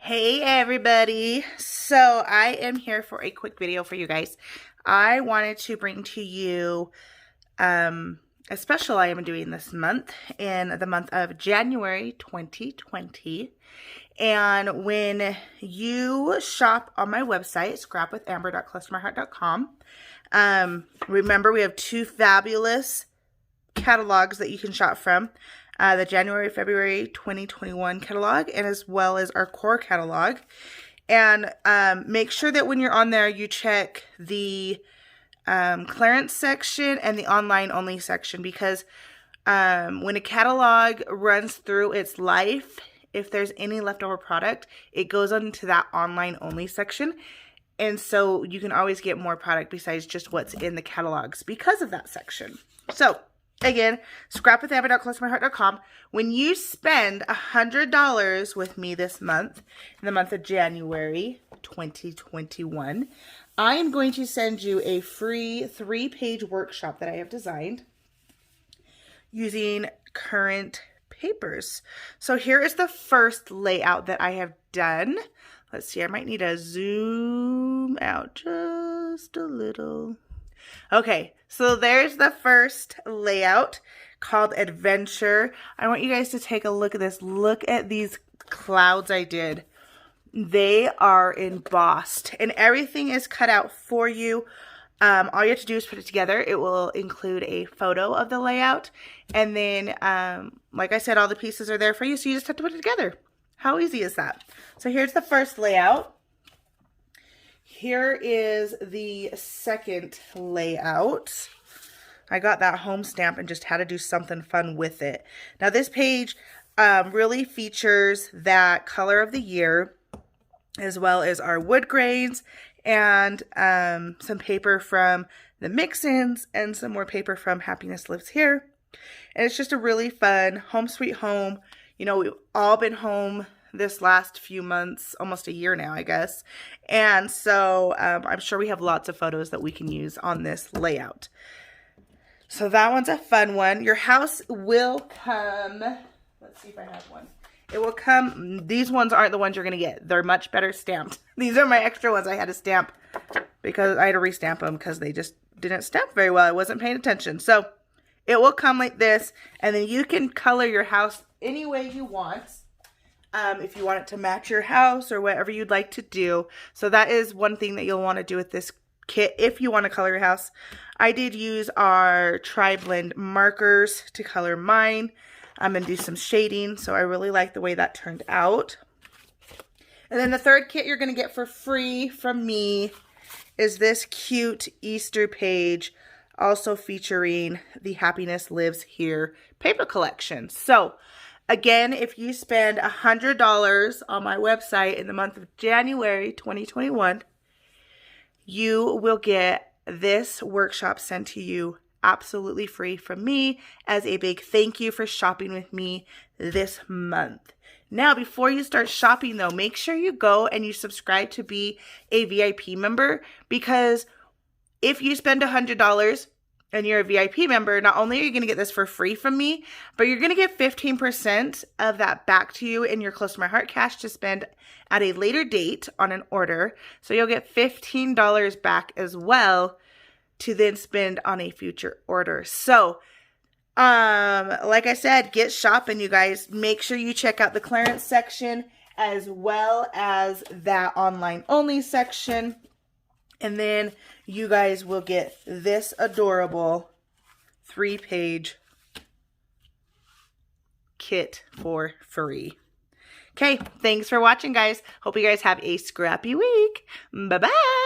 Hey everybody, so I am here for a quick video for you guys. I wanted to bring to you a special I am doing this month, in the month of January 2020. And when you shop on my website, scrapwithamber.clustermyheart.com, remember we have two fabulous catalogs that you can shop from. The January-February 2021 catalog, and as well as our core catalog. And make sure that when you're on there, you check the clearance section and the online only section, because when a catalog runs through its life, if there's any leftover product, it goes into that online only section. And so you can always get more product besides just what's in the catalogs because of that section. So again, scrapwithamber.clustermyheart.com. When you spend $100 with me this month, in the month of January 2021, I am going to send you a free 3-page workshop that I have designed using current papers. So here is the first layout that I have done. Let's see, I might need to zoom out just a little. Okay, so there's the first layout called Adventure. I want you guys to take a look at this. Look at these clouds I did. They are embossed and everything is cut out for you. All you have to do is put it together. It will include a photo of the layout. And then, like I said, all the pieces are there for you. So you just have to put it together. How easy is that? So here's the first layout. Here is the second layout. I got that home stamp and just had to do something fun with it. Now this page really features that color of the year, as well as our wood grains and some paper from the mix-ins and some more paper from Happiness Lives Here. And it's just a really fun home sweet home. You know, we've all been home this last few months, almost a year now, I guess. And so I'm sure we have lots of photos that we can use on this layout. So that one's a fun one. Your house will come, let's see if I have one. It will come, these ones aren't the ones you're going to get. They're much better stamped. These are my extra ones I had to stamp because I had to restamp them because they just didn't stamp very well. I wasn't paying attention. So it will come like this, and then you can color your house any way you want. If you want it to match your house or whatever you'd like to do. So that is one thing that you'll want to do with this kit if you want to color your house. I did use our Tri-Blend markers to color mine and do some shading. So I really like the way that turned out. And then the third kit you're going to get for free from me is this cute Easter page, also featuring the Happiness Lives Here paper collection. So again, if you spend $100 on my website in the month of January 2021, you will get this workshop sent to you absolutely free from me as a big thank you for shopping with me this month. Now, before you start shopping though, make sure you go and you subscribe to be a VIP member, because if you spend $100 and you're a VIP member, not only are you going to get this for free from me, but you're going to get 15% of that back to you in your Close to My Heart cash to spend at a later date on an order. So you'll get $15 back as well to then spend on a future order. So, like I said, get shopping, you guys. Make sure you check out the clearance section as well as that online only section. And then you guys will get this adorable 3-page kit for free. Okay, thanks for watching, guys. Hope you guys have a scrappy week. Bye-bye.